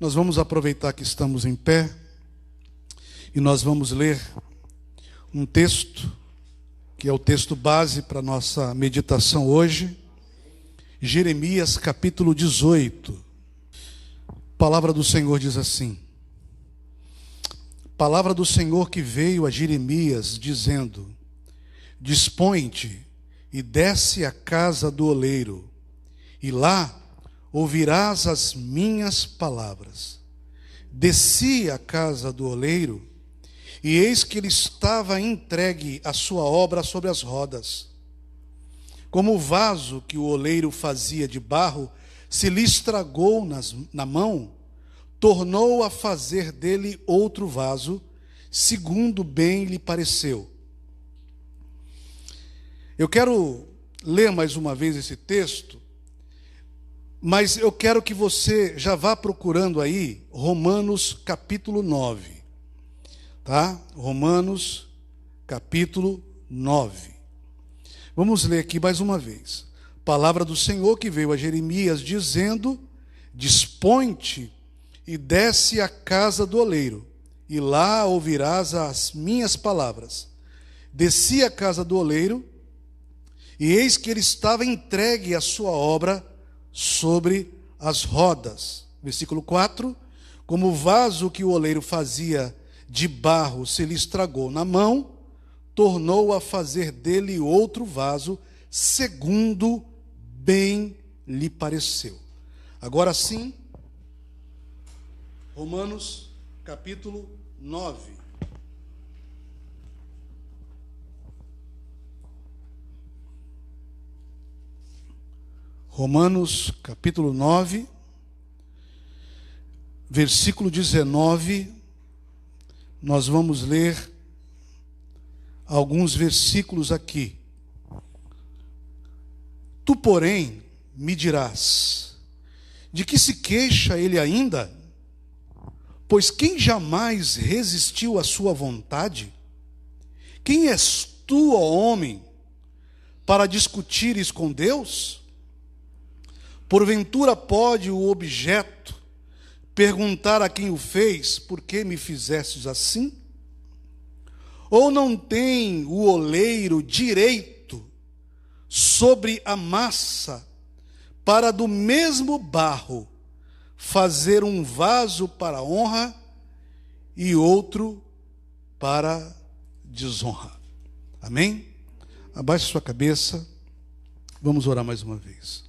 Nós vamos aproveitar que estamos em pé e nós vamos ler um texto, que é o texto base para a nossa meditação hoje, Jeremias capítulo 18. A palavra do Senhor diz assim: palavra do Senhor que veio a Jeremias, dizendo: dispõe-te e desce à casa do oleiro, e lá ouvirás as minhas palavras. Desci à casa do oleiro, e eis que ele estava entregue à sua obra sobre as rodas. Como o vaso que o oleiro fazia de barro se lhe estragou na mão, tornou a fazer dele outro vaso, segundo bem lhe pareceu. Eu quero ler mais uma vez esse texto, mas eu quero que você já vá procurando aí Romanos capítulo 9. Tá? Romanos capítulo 9. Vamos ler aqui mais uma vez. Palavra do Senhor que veio a Jeremias, dizendo: dispõe-te e desce à casa do oleiro, e lá ouvirás as minhas palavras. Desci à casa do oleiro, e eis que ele estava entregue à sua obra sobre as rodas. Versículo 4. Como o vaso que o oleiro fazia de barro se lhe estragou na mão, tornou a fazer dele outro vaso, segundo bem lhe pareceu. Agora sim, Romanos capítulo 9. Romanos capítulo 9, versículo 19, nós vamos ler alguns versículos aqui. Tu, porém, me dirás: de que se queixa ele ainda? Pois quem jamais resistiu à sua vontade? Quem és tu, ó homem, para discutires com Deus? Porventura pode o objeto perguntar a quem o fez: por que me fizestes assim? Ou não tem o oleiro direito sobre a massa para do mesmo barro fazer um vaso para honra e outro para desonra? Amém? Abaixe sua cabeça, vamos orar mais uma vez.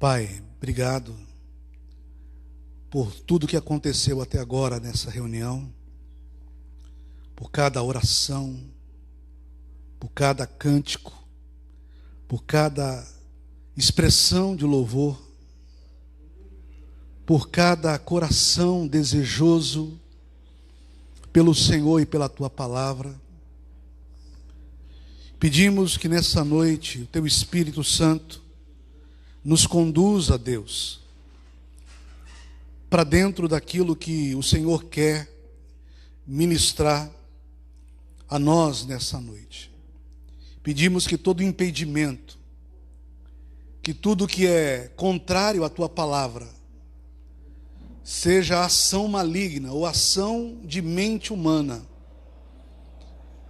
Pai, obrigado por tudo que aconteceu até agora nessa reunião, por cada oração, por cada cântico, por cada expressão de louvor, por cada coração desejoso pelo Senhor e pela Tua palavra. Pedimos que nessa noite o Teu Espírito Santo nos conduza, Deus, para dentro daquilo que o Senhor quer ministrar a nós nessa noite. Pedimos que todo impedimento, que tudo que é contrário à Tua palavra, seja ação maligna ou ação de mente humana,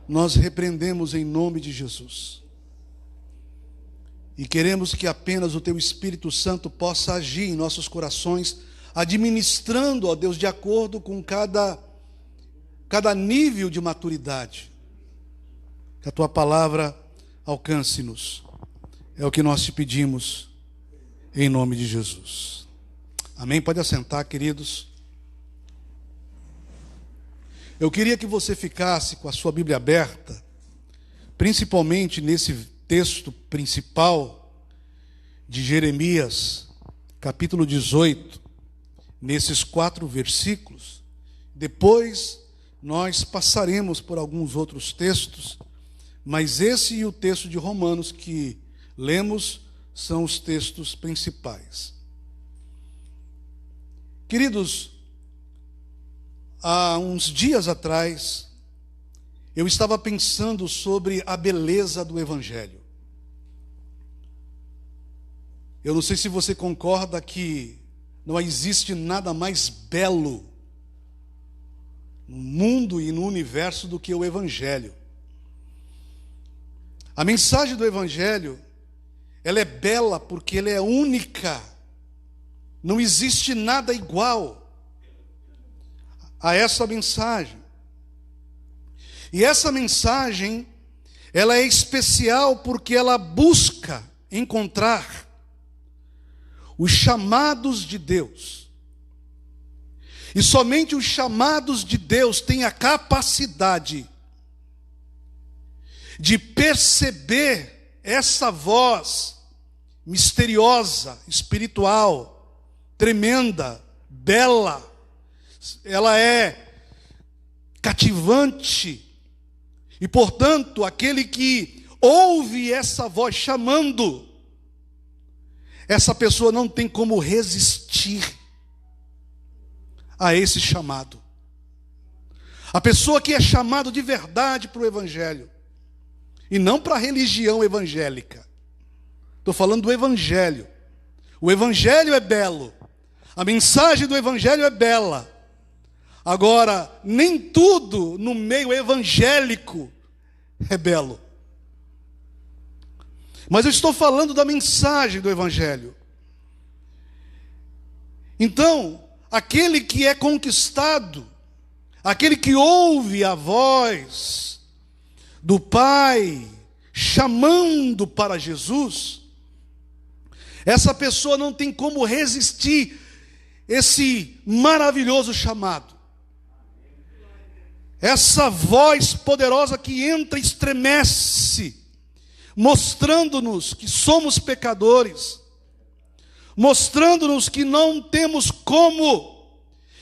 nós repreendemos em nome de Jesus. E queremos que apenas o Teu Espírito Santo possa agir em nossos corações, administrando, ó Deus, de acordo com cada nível de maturidade. Que a Tua palavra alcance-nos. É o que nós te pedimos, em nome de Jesus. Amém? Pode assentar, queridos. Eu queria que você ficasse com a sua Bíblia aberta, principalmente nesse texto principal de Jeremias, capítulo 18, nesses 4 versículos. Depois nós passaremos por alguns outros textos, mas esse e o texto de Romanos que lemos são os textos principais. Queridos, há uns dias atrás, eu estava pensando sobre a beleza do Evangelho. Eu não sei se você concorda que não existe nada mais belo no mundo e no universo do que o Evangelho. A mensagem do Evangelho, ela é bela porque ela é única. Não existe nada igual a essa mensagem. E essa mensagem, ela é especial porque ela busca encontrar os chamados de Deus. E somente os chamados de Deus têm a capacidade de perceber essa voz misteriosa, espiritual, tremenda, bela. Ela é cativante. E, portanto, aquele que ouve essa voz chamando, essa pessoa não tem como resistir a esse chamado. A pessoa que é chamado de verdade para o Evangelho, e não para a religião evangélica. Estou falando do Evangelho. O Evangelho é belo. A mensagem do Evangelho é bela. Agora, nem tudo no meio evangélico é belo. Mas eu estou falando da mensagem do Evangelho. Então, aquele que é conquistado, aquele que ouve a voz do Pai chamando para Jesus, essa pessoa não tem como resistir esse maravilhoso chamado. Essa voz poderosa que entra e estremece, mostrando-nos que somos pecadores, mostrando-nos que não temos como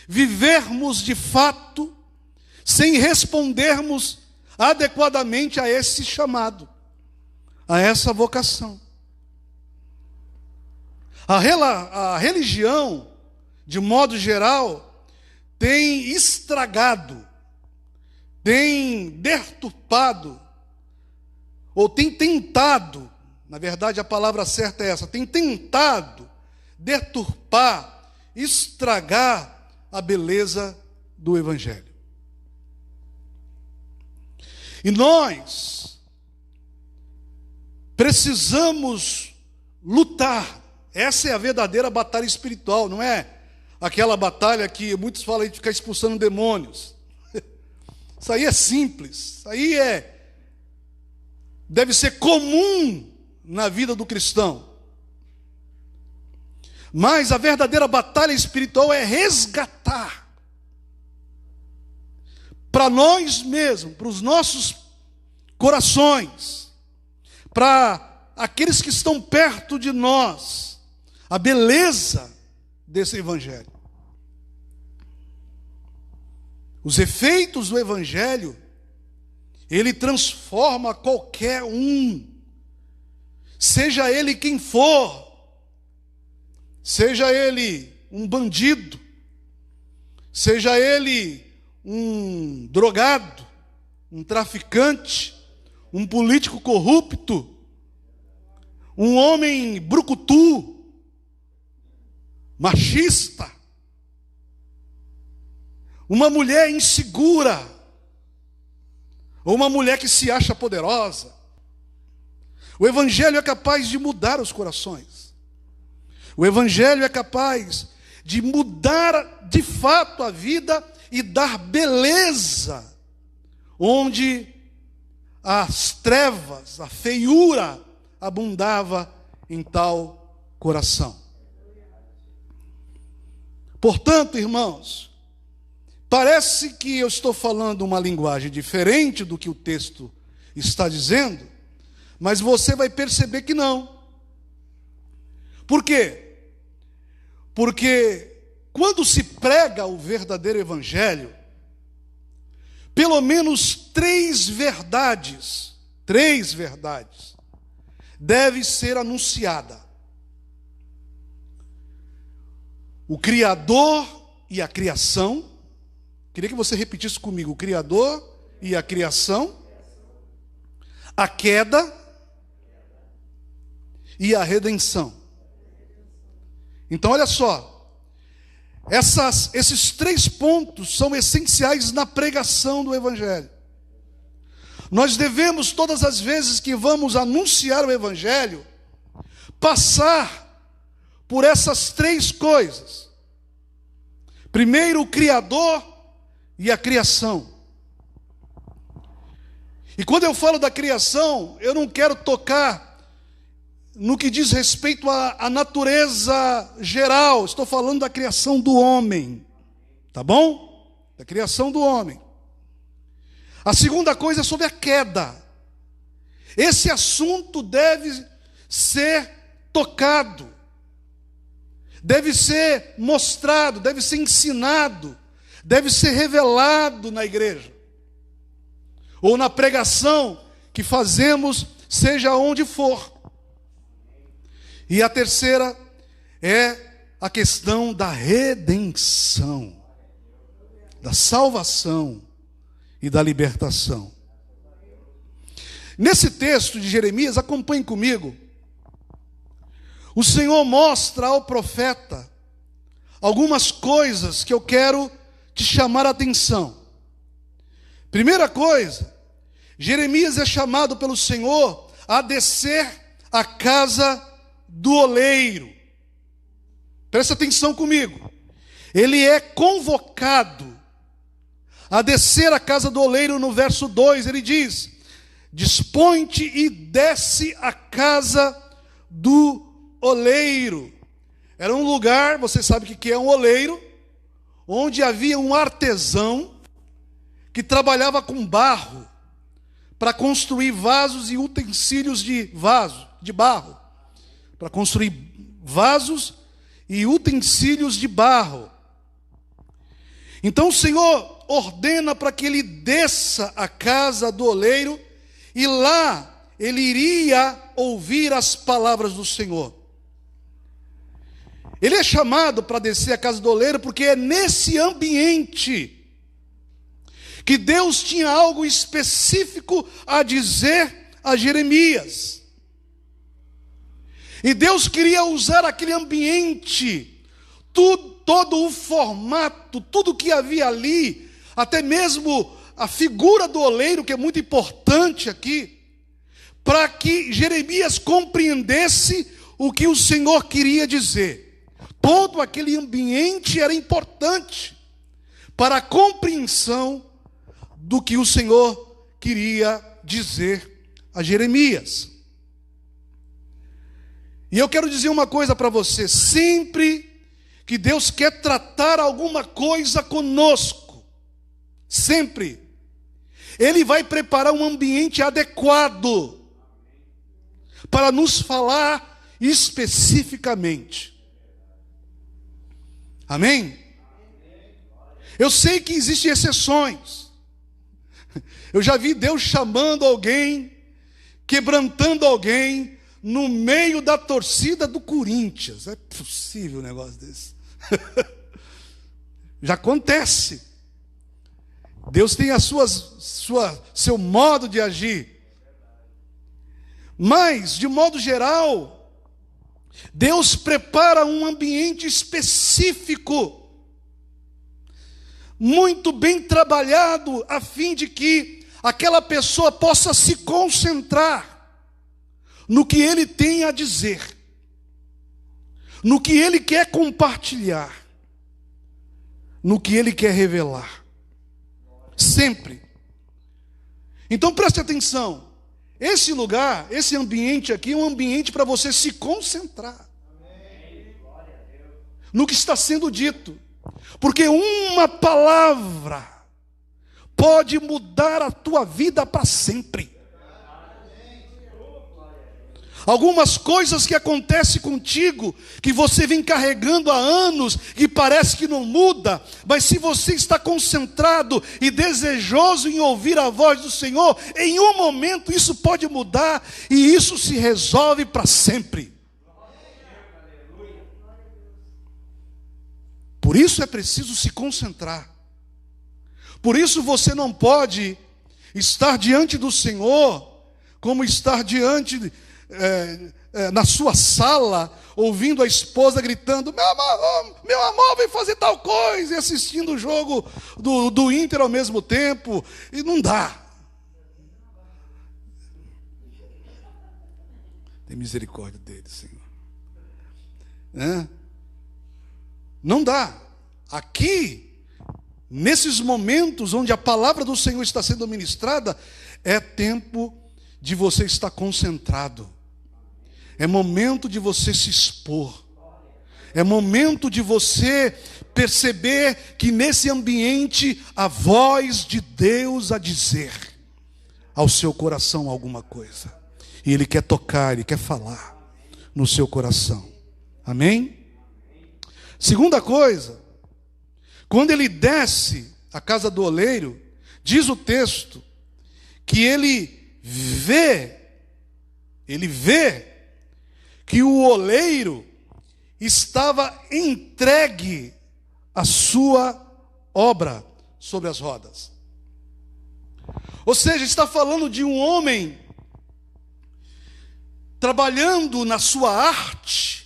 vivermos de fato sem respondermos adequadamente a esse chamado, a essa vocação. A religião, de modo geral, tem estragado, tem deturpado, ou tem tentado, na verdade a palavra certa é essa, tem tentado deturpar, estragar a beleza do Evangelho. E nós precisamos lutar. Essa é a verdadeira batalha espiritual, não é aquela batalha que muitos falam de ficar expulsando demônios. Isso aí é simples, isso aí deve ser comum na vida do cristão. Mas a verdadeira batalha espiritual é resgatar para nós mesmos, para os nossos corações, para aqueles que estão perto de nós, a beleza desse Evangelho. Os efeitos do Evangelho, ele transforma qualquer um, seja ele quem for, seja ele um bandido, seja ele um drogado, um traficante, um político corrupto, um homem brucutu, machista, uma mulher insegura, ou uma mulher que se acha poderosa. O Evangelho é capaz de mudar os corações. O Evangelho é capaz de mudar de fato a vida e dar beleza onde as trevas, a feiura abundava em tal coração. Portanto, irmãos, parece que eu estou falando uma linguagem diferente do que o texto está dizendo, mas você vai perceber que não. Por quê? Porque quando se prega o verdadeiro Evangelho, pelo menos três verdades devem ser anunciadas. O Criador e a criação. Queria que você repetisse comigo: o Criador e a criação, a queda e a redenção. Então olha só, esses 3 pontos são essenciais na pregação do Evangelho. Nós devemos, todas as vezes que vamos anunciar o Evangelho, passar por essas 3 coisas. Primeiro, o Criador e a criação. E quando eu falo da criação, eu não quero tocar no que diz respeito à natureza geral. Estou falando da criação do homem. Tá bom? Da criação do homem. A segunda coisa é sobre a queda. Esse assunto deve ser tocado, deve ser mostrado, deve ser ensinado, deve ser revelado na igreja, ou na pregação que fazemos, seja onde for. E a terceira é a questão da redenção, da salvação e da libertação. Nesse texto de Jeremias, acompanhe comigo. O Senhor mostra ao profeta algumas coisas que eu quero te chamar a atenção. Primeira coisa, Jeremias é chamado pelo Senhor a descer à casa do oleiro. Presta atenção comigo. Ele é convocado a descer à casa do oleiro. No verso 2 ele diz: dispõe-te e desce à casa do oleiro. Era um lugar, você sabe o que é um oleiro, onde havia um artesão que trabalhava com barro para construir vasos e utensílios de barro, para construir vasos e utensílios de barro. Então o Senhor ordena para que ele desça à casa do oleiro, e lá ele iria ouvir as palavras do Senhor. Ele é chamado para descer à casa do oleiro porque é nesse ambiente que Deus tinha algo específico a dizer a Jeremias. E Deus queria usar aquele ambiente, todo o formato, tudo que havia ali, até mesmo a figura do oleiro, que é muito importante aqui, para que Jeremias compreendesse o que o Senhor queria dizer. Todo aquele ambiente era importante para a compreensão do que o Senhor queria dizer a Jeremias. E eu quero dizer uma coisa para você: sempre que Deus quer tratar alguma coisa conosco, sempre, Ele vai preparar um ambiente adequado para nos falar especificamente. Amém? Eu sei que existem exceções. Eu já vi Deus chamando alguém, quebrantando alguém no meio da torcida do Corinthians. É possível um negócio desse? Já acontece. Deus tem seu modo de agir. Mas, de modo geral, Deus prepara um ambiente específico, muito bem trabalhado, a fim de que aquela pessoa possa se concentrar no que ele tem a dizer, no que ele quer compartilhar, no que ele quer revelar. Sempre. Então preste atenção. Esse lugar, esse ambiente aqui é um ambiente para você se concentrar no que está sendo dito. Porque uma palavra pode mudar a tua vida para sempre. Algumas coisas que acontecem contigo, que você vem carregando há anos, e parece que não muda, mas se você está concentrado e desejoso em ouvir a voz do Senhor, em um momento isso pode mudar, e isso se resolve para sempre. Por isso é preciso se concentrar. Por isso você não pode Estar diante do Senhor, como estar diante, na sua sala, ouvindo a esposa gritando: meu amor, vem fazer tal coisa, e assistindo o jogo do Inter ao mesmo tempo, e não dá. Tem misericórdia dele, Senhor. Não dá. Aqui, nesses momentos onde a palavra do Senhor está sendo ministrada, é tempo de você estar concentrado. É momento de você se expor. É momento de você perceber que nesse ambiente a voz de Deus a dizer ao seu coração alguma coisa. E Ele quer tocar, Ele quer falar no seu coração. Amém? Segunda coisa, quando ele desce à casa do oleiro, diz o texto que ele vê que o oleiro estava entregue à sua obra sobre as rodas. Ou seja, está falando de um homem trabalhando na sua arte,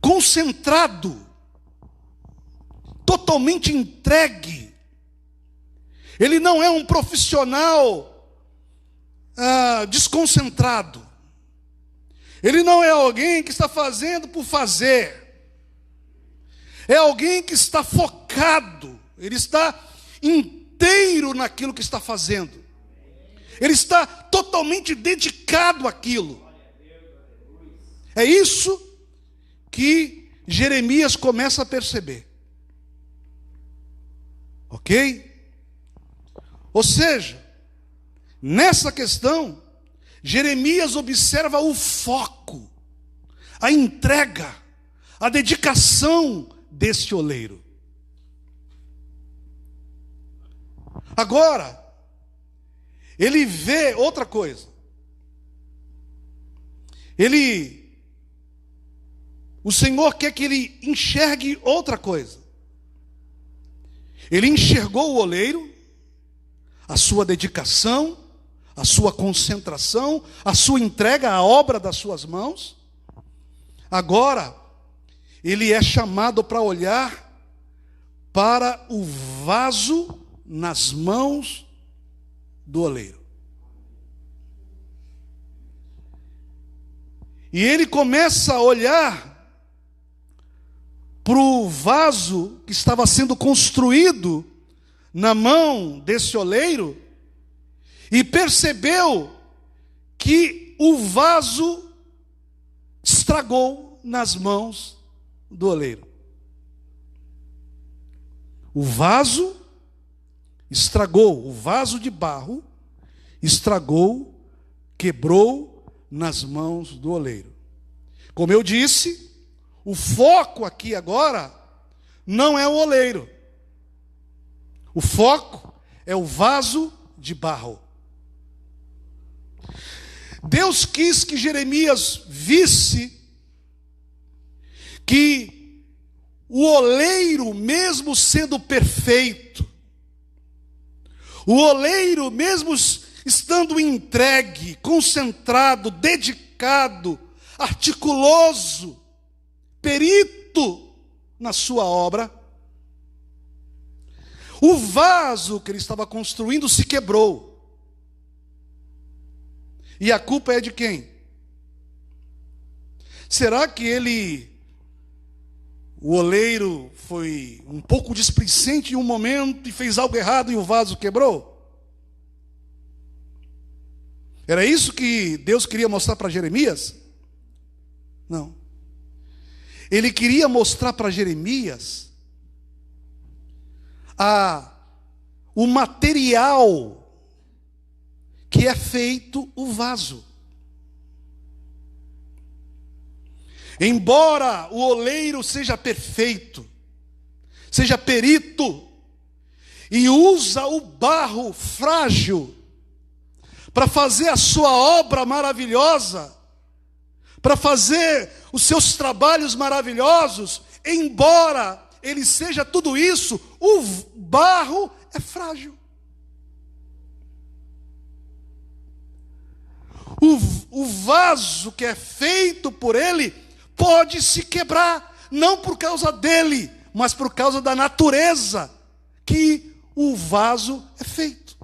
concentrado, totalmente entregue. Ele não é um profissional desconcentrado. Ele não é alguém que está fazendo por fazer. É alguém que está focado. Ele está inteiro naquilo que está fazendo. Ele está totalmente dedicado àquilo. É isso que Jeremias começa a perceber. Ok? Ou seja, nessa questão, Jeremias observa o foco, a entrega, a dedicação deste oleiro. Agora, ele vê outra coisa. O Senhor quer que ele enxergue outra coisa. Ele enxergou o oleiro, a sua dedicação, a sua concentração, a sua entrega à obra das suas mãos. Agora, ele é chamado para olhar para o vaso nas mãos do oleiro. E ele começa a olhar para o vaso que estava sendo construído na mão desse oleiro e percebeu que o vaso estragou nas mãos do oleiro. O vaso estragou, o vaso de barro estragou, quebrou nas mãos do oleiro. Como eu disse, o foco aqui agora não é o oleiro. O foco é o vaso de barro. Deus quis que Jeremias visse que o oleiro, mesmo sendo perfeito, o oleiro, mesmo estando entregue, concentrado, dedicado, articuloso, perito na sua obra, o vaso que ele estava construindo se quebrou. E a culpa é de quem? Será que o oleiro foi um pouco displicente em um momento e fez algo errado e o vaso quebrou? Era isso que Deus queria mostrar para Jeremias? Não. Ele queria mostrar para Jeremias o material que é feito o vaso. Embora o oleiro seja perfeito, seja perito, e usa o barro frágil para fazer a sua obra maravilhosa, para fazer os seus trabalhos maravilhosos, embora ele seja tudo isso, o barro é frágil. o vaso que é feito por ele pode se quebrar, não por causa dele, mas por causa da natureza que o vaso é feito.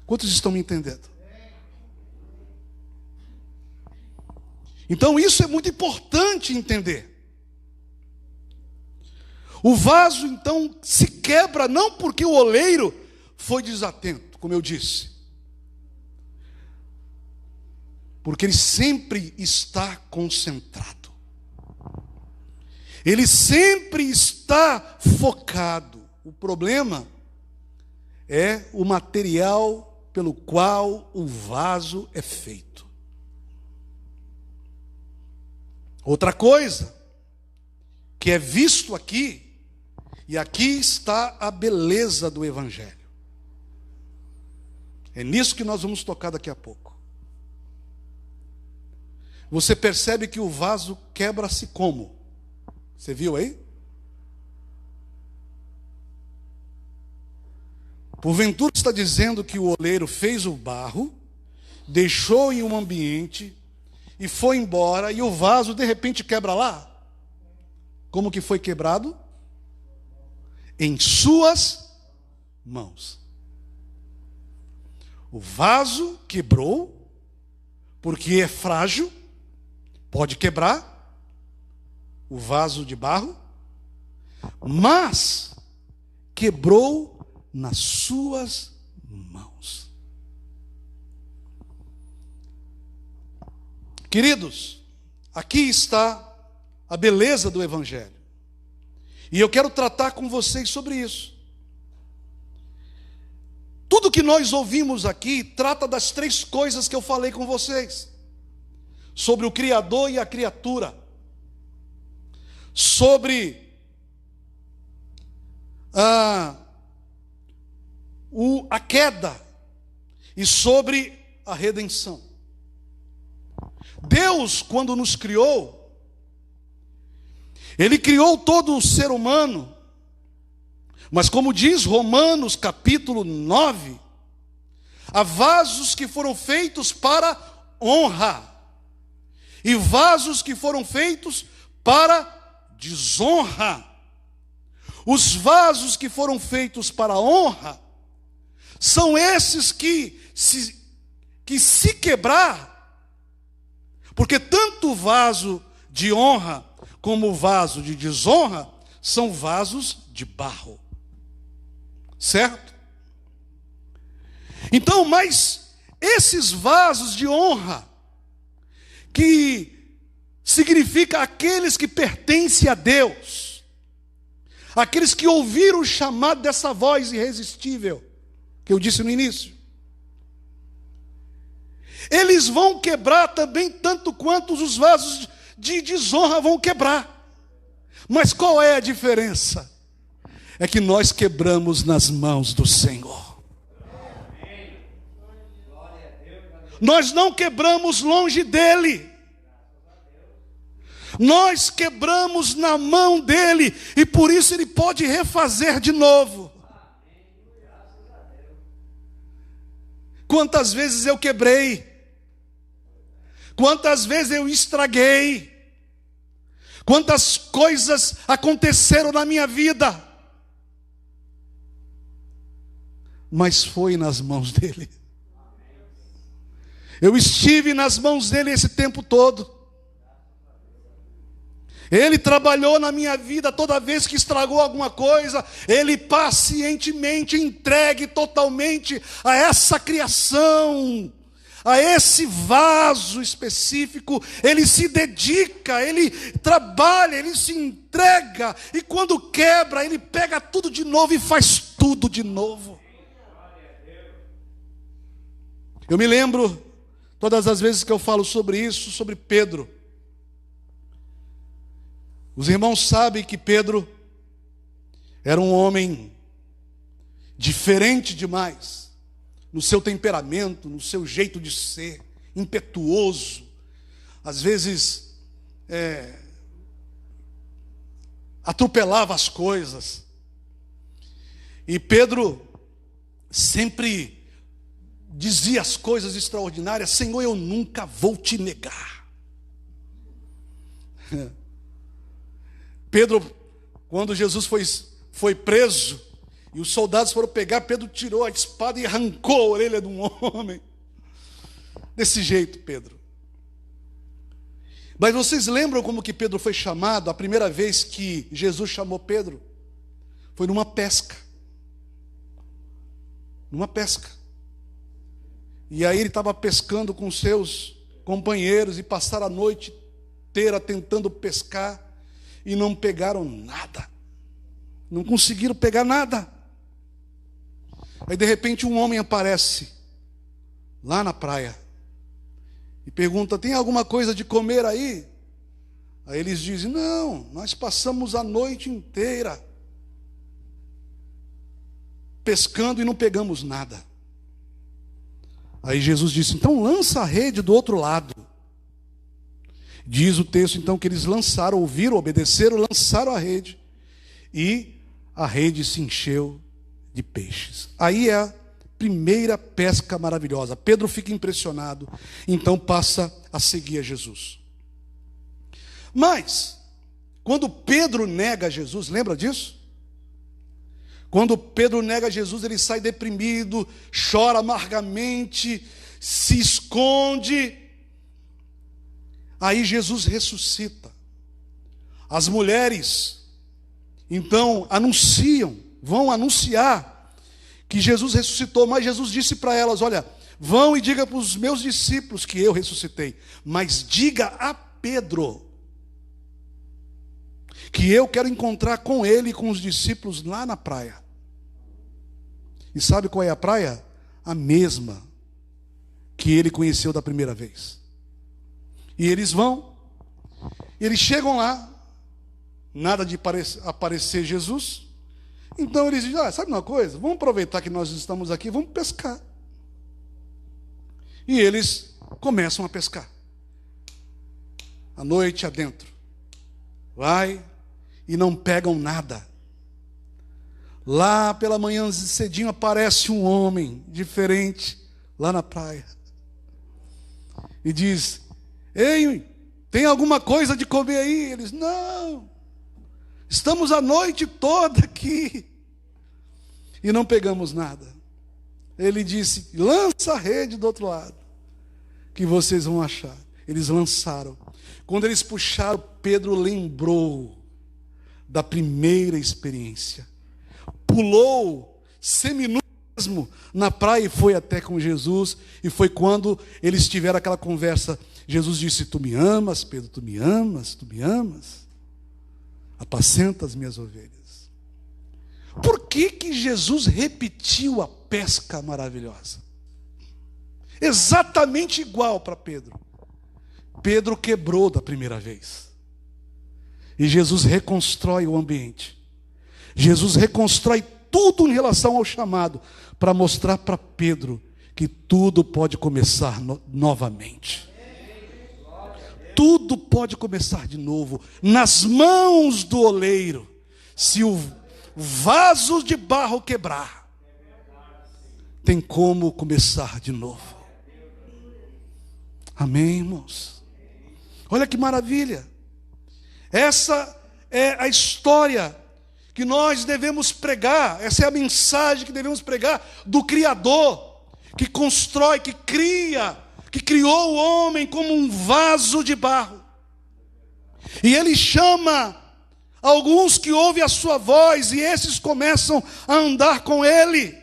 Quantos estão me entendendo? Então isso é muito importante entender. O vaso então se quebra não porque o oleiro foi desatento, como eu disse, porque ele sempre está concentrado, ele sempre está focado. O problema é o material pelo qual o vaso é feito. Outra coisa que é visto aqui, e aqui está a beleza do Evangelho. É nisso que nós vamos tocar daqui a pouco. Você percebe que o vaso quebra-se como? Você viu aí? Porventura está dizendo que o oleiro fez o barro, deixou em um ambiente e foi embora, e o vaso de repente quebra lá? Como que foi quebrado? Em suas mãos. O vaso quebrou, porque é frágil, pode quebrar, o vaso de barro, mas quebrou nas suas mãos. Queridos, aqui está a beleza do Evangelho. E eu quero tratar com vocês sobre isso. Tudo que nós ouvimos aqui trata das três coisas que eu falei com vocês: sobre o Criador e a criatura, sobre a queda e sobre a redenção. Deus, quando nos criou, Ele criou todo o ser humano, mas como diz Romanos capítulo 9, há vasos que foram feitos para honra e vasos que foram feitos para desonra. Os vasos que foram feitos para honra são esses que se quebrar, porque tanto o vaso de honra como o vaso de desonra são vasos de barro, certo? Então, mas esses vasos de honra, que significa aqueles que pertencem a Deus, aqueles que ouviram o chamado dessa voz irresistível, que eu disse no início, eles vão quebrar também tanto quanto os vasos de desonra vão quebrar. Mas qual é a diferença? É que nós quebramos nas mãos do Senhor. Nós não quebramos longe dEle. Nós quebramos na mão dEle, e por isso Ele pode refazer de novo. Quantas vezes eu quebrei, quantas vezes eu estraguei, quantas coisas aconteceram na minha vida, mas foi nas mãos dEle. Eu estive nas mãos dEle esse tempo todo. Ele trabalhou na minha vida. Toda vez que estragou alguma coisa, Ele pacientemente entregue totalmente a essa criação, a esse vaso específico. Ele se dedica, Ele trabalha, Ele se entrega, e quando quebra, Ele pega tudo de novo e faz tudo de novo. Eu me lembro, todas as vezes que eu falo sobre isso, sobre Pedro. Os irmãos sabem que Pedro era um homem diferente demais, no seu temperamento, no seu jeito de ser, impetuoso, às vezes atropelava as coisas. E Pedro sempre dizia as coisas extraordinárias: Senhor, eu nunca vou te negar. Pedro, quando Jesus foi preso, e os soldados foram pegar, Pedro tirou a espada e arrancou a orelha de um homem. Desse jeito, Pedro. Mas vocês lembram como que Pedro foi chamado? A primeira vez que Jesus chamou Pedro foi numa pesca. Numa pesca. E aí ele estava pescando com seus companheiros e passaram a noite inteira tentando pescar e não pegaram nada. Não conseguiram pegar nada. Aí de repente um homem aparece lá na praia e pergunta: tem alguma coisa de comer aí? Aí eles dizem: não, nós passamos a noite inteira pescando e não pegamos nada. Aí Jesus disse: então lança a rede do outro lado. Diz o texto então que eles lançaram, ouviram, obedeceram, lançaram a rede, e a rede se encheu de peixes. Aí é a primeira pesca maravilhosa. Pedro fica impressionado, então passa a seguir a Jesus. Mas, quando Pedro nega Jesus, lembra disso? Quando Pedro nega Jesus, ele sai deprimido, chora amargamente, se esconde. Aí Jesus ressuscita. As mulheres, então, vão anunciar que Jesus ressuscitou, mas Jesus disse para elas: olha, vão e diga para os meus discípulos que eu ressuscitei, mas diga a Pedro que eu quero encontrar com ele e com os discípulos lá na praia. E sabe qual é a praia? A mesma que ele conheceu da primeira vez. E eles vão, eles chegam lá, nada de aparecer Jesus. Então eles dizem: sabe uma coisa? Vamos aproveitar que nós estamos aqui, vamos pescar. E eles começam a pescar. A noite adentro. Vai e não pegam nada. Lá pela manhã cedinho aparece um homem diferente lá na praia. E diz: ei, tem alguma coisa de comer aí? Eles: não, estamos a noite toda aqui e não pegamos nada. Ele disse: lança a rede do outro lado, que vocês vão achar. Eles lançaram. Quando eles puxaram, Pedro lembrou da primeira experiência. Pulou seminu mesmo na praia e foi até com Jesus. E foi quando eles tiveram aquela conversa. Jesus disse: tu me amas, Pedro? Tu me amas? Tu me amas? Apacenta as minhas ovelhas. Por que Jesus repetiu a pesca maravilhosa? Exatamente igual para Pedro. Pedro quebrou da primeira vez. E Jesus reconstrói o ambiente. Jesus reconstrói tudo em relação ao chamado, para mostrar para Pedro que tudo pode começar novamente. Tudo pode começar de novo, nas mãos do oleiro. Se o vaso de barro quebrar, tem como começar de novo. Amém, irmãos? Olha que maravilha. Essa é a história que nós devemos pregar. Essa é a mensagem que devemos pregar do Criador, que constrói, que cria, que criou o homem como um vaso de barro. E ele chama alguns que ouvem a sua voz, e esses começam a andar com ele.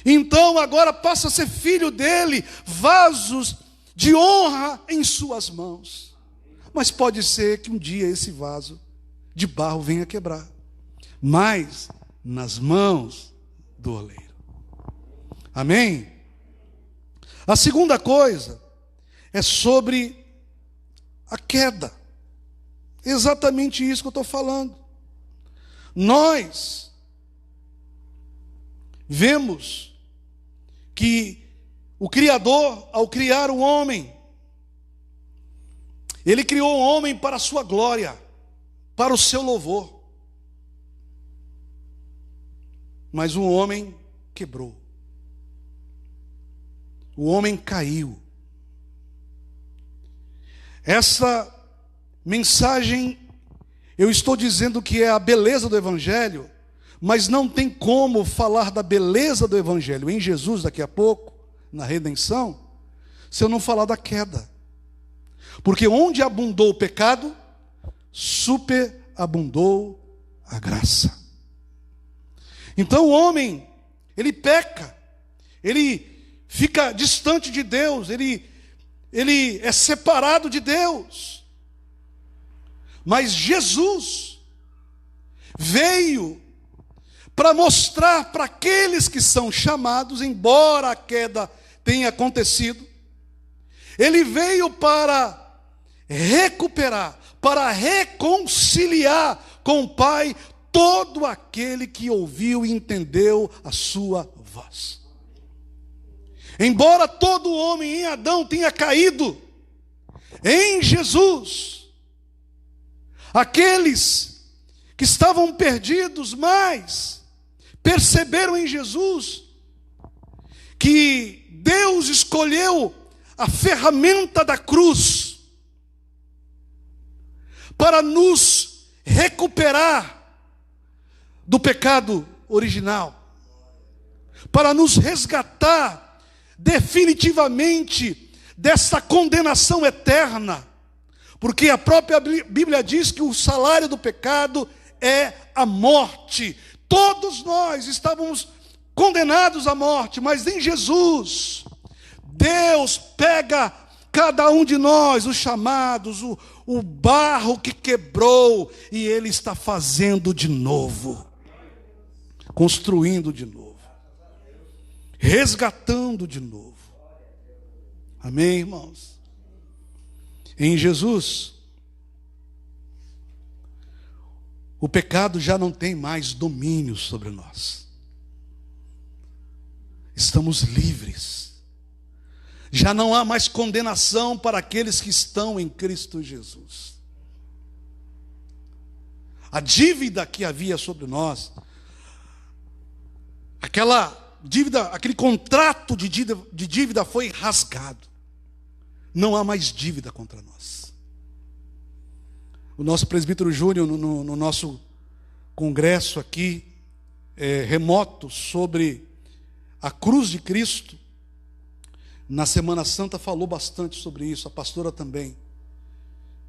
Então agora passa a ser filho dele, vasos de honra em suas mãos. Mas pode ser que um dia esse vaso de barro venha quebrar, mas nas mãos do oleiro. Amém? A segunda coisa é sobre a queda. Exatamente isso que eu estou falando. Nós vemos que o Criador, ao criar o homem, ele criou o homem para a sua glória, para o seu louvor. Mas o homem quebrou. o homem caiu. Essa mensagem, eu estou dizendo que é a beleza do Evangelho, mas não tem como falar da beleza do Evangelho em Jesus daqui a pouco, na redenção, se eu não falar da queda. Porque onde abundou o pecado, superabundou a graça. Então o homem, ele peca, ele fica distante de Deus, ele é separado de Deus. Mas Jesus veio para mostrar para aqueles que são chamados, embora a queda tenha acontecido, ele veio para recuperar, para reconciliar com o Pai todo aquele que ouviu e entendeu a sua voz. Embora todo homem em Adão tenha caído, em Jesus, aqueles que estavam perdidos, mas perceberam em Jesus que Deus escolheu a ferramenta da cruz para nos recuperar do pecado original, para nos resgatar definitivamente dessa condenação eterna, porque a própria Bíblia diz que o salário do pecado é a morte. Todos nós estávamos condenados à morte, mas em Jesus, Deus pega cada um de nós, os chamados, o barro que quebrou, e Ele está fazendo de novo, construindo de novo, resgatando de novo. Amém, irmãos? Em Jesus, o pecado já não tem mais domínio sobre nós. Estamos livres. Já não há mais condenação para aqueles que estão em Cristo Jesus. A dívida que havia sobre nós, aquela dívida, aquele contrato de dívida foi rasgado. Não há mais dívida contra nós. O nosso presbítero Júnior, no nosso congresso aqui, remoto, sobre a cruz de Cristo, na Semana Santa falou bastante sobre isso, a pastora também.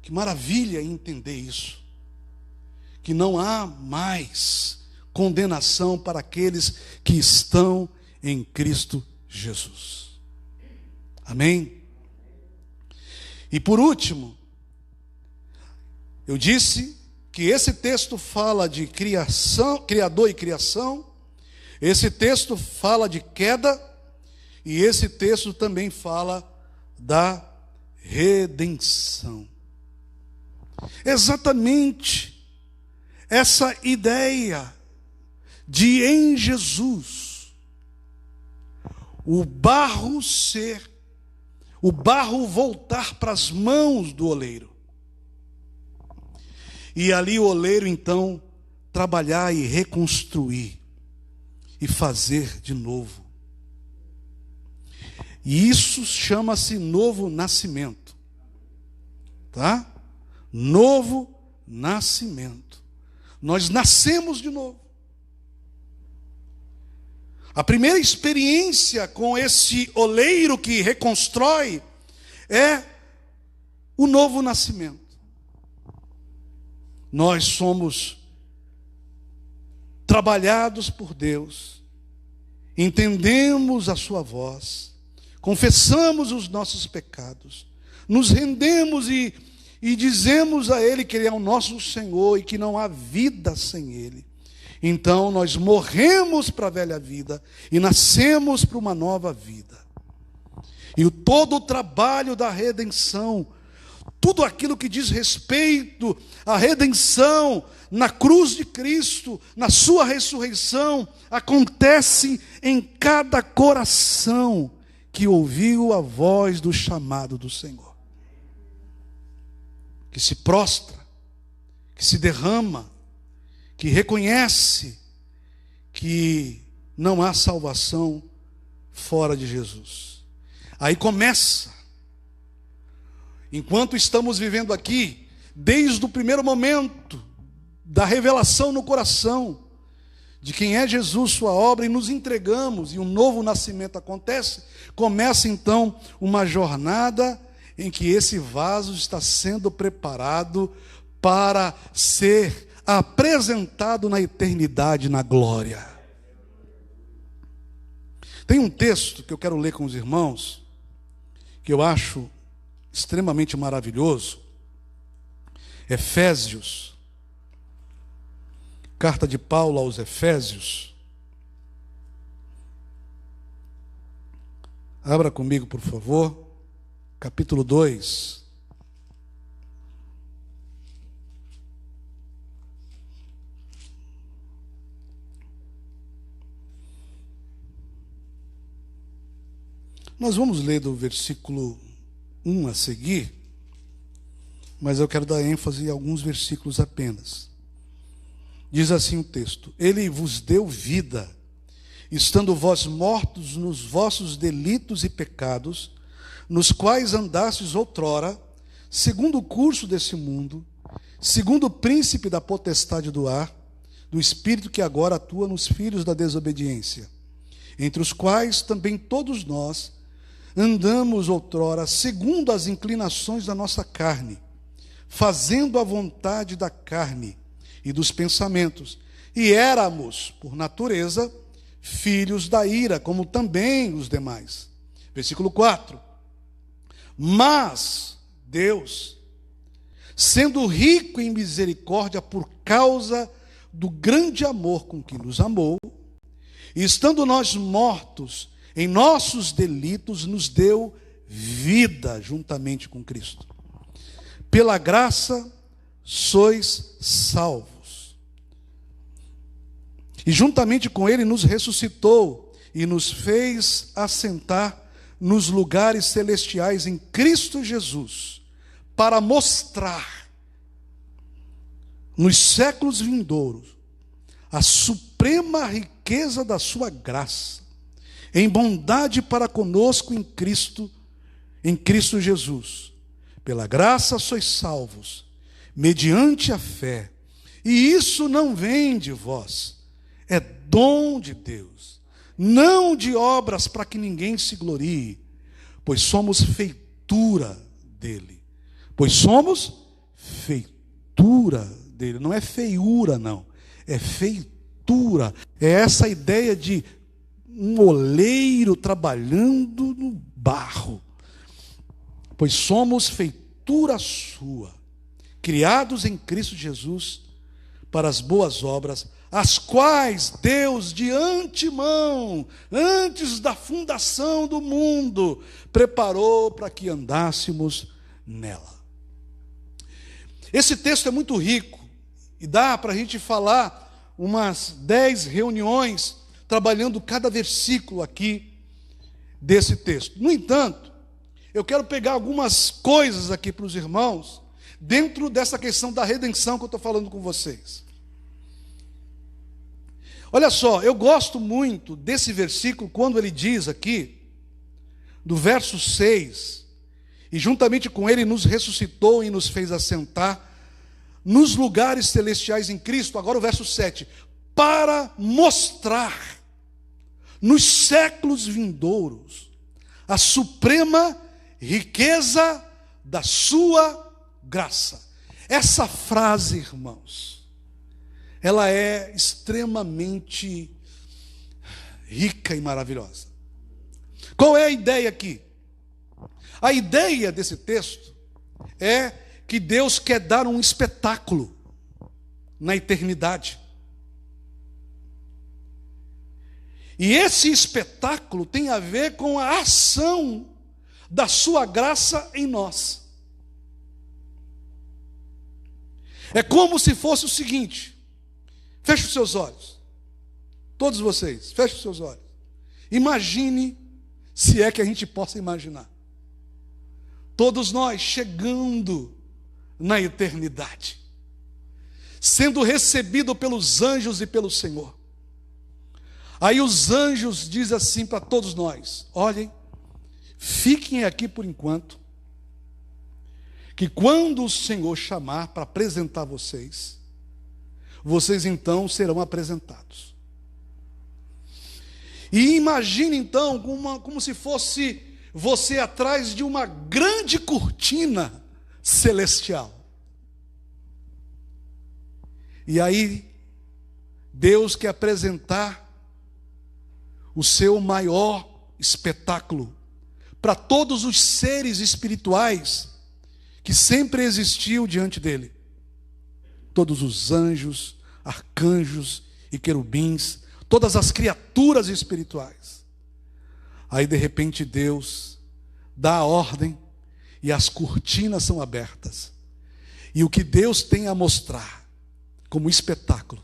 Que maravilha entender isso. Que não há mais condenação para aqueles que estão em Cristo Jesus. Amém? E por último, eu disse que esse texto fala de criação, Criador e criação, esse texto fala de queda, e esse texto também fala da redenção. Exatamente essa ideia de em Jesus o barro voltar para as mãos do oleiro. E ali o oleiro então trabalhar e reconstruir e fazer de novo. E isso chama-se novo nascimento. Tá? Novo nascimento. Nós nascemos de novo. A primeira experiência com esse oleiro que reconstrói é o novo nascimento. Nós somos trabalhados por Deus, entendemos a sua voz, confessamos os nossos pecados, nos rendemos e dizemos a Ele que Ele é o nosso Senhor e que não há vida sem Ele. Então nós morremos para a velha vida e nascemos para uma nova vida. E todo o trabalho da redenção, tudo aquilo que diz respeito à redenção na cruz de Cristo, na sua ressurreição, acontece em cada coração que ouviu a voz do chamado do Senhor, que se prostra, que se derrama, que reconhece que não há salvação fora de Jesus, Aí começa. Enquanto estamos vivendo aqui, desde o primeiro momento da revelação no coração de quem é Jesus, sua obra, e nos entregamos, e um novo nascimento acontece, começa então uma jornada em que esse vaso está sendo preparado para ser apresentado na eternidade, na glória. Tem um texto que eu quero ler com os irmãos, que eu acho extremamente maravilhoso. Efésios, carta de Paulo aos Efésios. Abra comigo, por favor, capítulo 2. Nós vamos ler do versículo 1 a seguir, mas eu quero dar ênfase em alguns versículos apenas. Diz assim o texto: Ele vos deu vida, estando vós mortos nos vossos delitos e pecados, nos quais andastes outrora, segundo o curso desse mundo, segundo o príncipe da potestade do ar, do espírito que agora atua nos filhos da desobediência, entre os quais também todos nós andamos outrora, segundo as inclinações da nossa carne, fazendo a vontade da carne e dos pensamentos, e éramos, por natureza, filhos da ira, como também os demais. Versículo 4. Mas Deus, sendo rico em misericórdia por causa do grande amor com que nos amou, e estando nós mortos em nossos delitos, nos deu vida juntamente com Cristo. Pela graça sois salvos. E juntamente com Ele nos ressuscitou e nos fez assentar nos lugares celestiais em Cristo Jesus, para mostrar nos séculos vindouros a suprema riqueza da sua graça, em bondade para conosco em Cristo Jesus. Pela graça sois salvos, mediante a fé. E isso não vem de vós, é dom de Deus, não de obras para que ninguém se glorie, pois somos feitura dele. Pois somos feitura dele. Não é feiura, não. É feitura. É essa ideia de um oleiro trabalhando no barro. Pois somos feitura sua, criados em Cristo Jesus para as boas obras, as quais Deus de antemão, antes da fundação do mundo, preparou para que andássemos nela. Esse texto é muito rico e dá para a gente falar umas 10 reuniões trabalhando cada versículo aqui desse texto. No entanto, eu quero pegar algumas coisas aqui para os irmãos, dentro dessa questão da redenção que eu estou falando com vocês. Olha só, eu gosto muito desse versículo, quando ele diz aqui, do verso 6, e juntamente com ele nos ressuscitou e nos fez assentar nos lugares celestiais em Cristo. Agora o verso 7, para mostrar nos séculos vindouros a suprema riqueza da sua graça. Essa frase, irmãos, ela é extremamente rica e maravilhosa. Qual é a ideia aqui? A ideia desse texto é que Deus quer dar um espetáculo na eternidade. E esse espetáculo tem a ver com a ação da sua graça em nós. É como se fosse o seguinte: feche os seus olhos, todos vocês, feche os seus olhos. Imagine, se é que a gente possa imaginar, todos nós chegando na eternidade, sendo recebido pelos anjos e pelo Senhor. Aí os anjos dizem assim para todos nós: olhem, fiquem aqui por enquanto, que quando o Senhor chamar para apresentar vocês, vocês então serão apresentados. E imagine então como se fosse você atrás de uma grande cortina celestial. E aí, Deus quer apresentar o seu maior espetáculo para todos os seres espirituais que sempre existiu diante dele. Todos os anjos, arcanjos e querubins, todas as criaturas espirituais. Aí de repente Deus dá a ordem e as cortinas são abertas. E o que Deus tem a mostrar como espetáculo,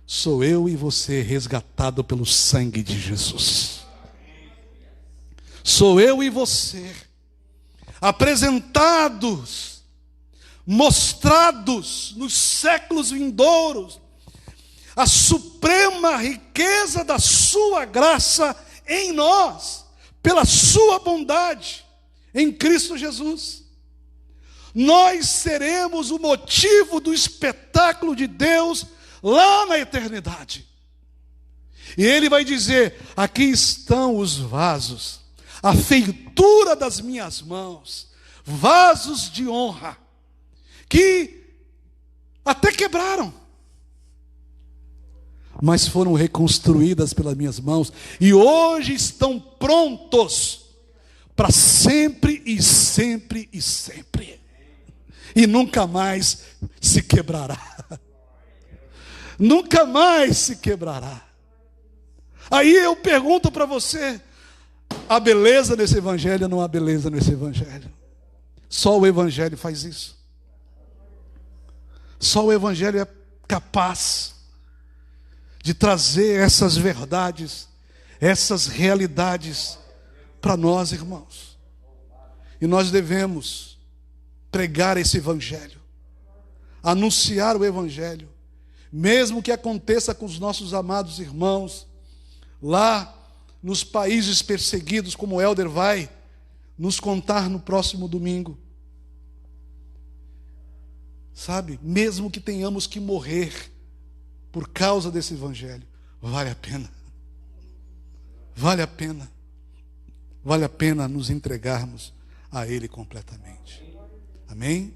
sou eu e você resgatado pelo sangue de Jesus. Sou eu e você apresentados, mostrados nos séculos vindouros, a suprema riqueza da sua graça em nós, pela sua bondade, em Cristo Jesus. Nós seremos o motivo do espetáculo de Deus lá na eternidade. E Ele vai dizer: aqui estão os vasos, a feitura das minhas mãos, vasos de honra, que até quebraram, mas foram reconstruídas pelas minhas mãos, e hoje estão prontos para sempre e sempre e sempre, e nunca mais se quebrará. Nunca mais se quebrará. Aí eu pergunto para você: há beleza nesse evangelho ou não há beleza nesse evangelho? Só o evangelho faz isso. Só o evangelho é capaz de trazer essas verdades, essas realidades para nós, irmãos. E nós devemos pregar esse evangelho, anunciar o evangelho, mesmo que aconteça com os nossos amados irmãos lá nos países perseguidos, como o Helder vai nos contar no próximo domingo. Sabe, mesmo que tenhamos que morrer por causa desse evangelho, vale a pena. Vale a pena. Vale a pena nos entregarmos a Ele completamente. Amém?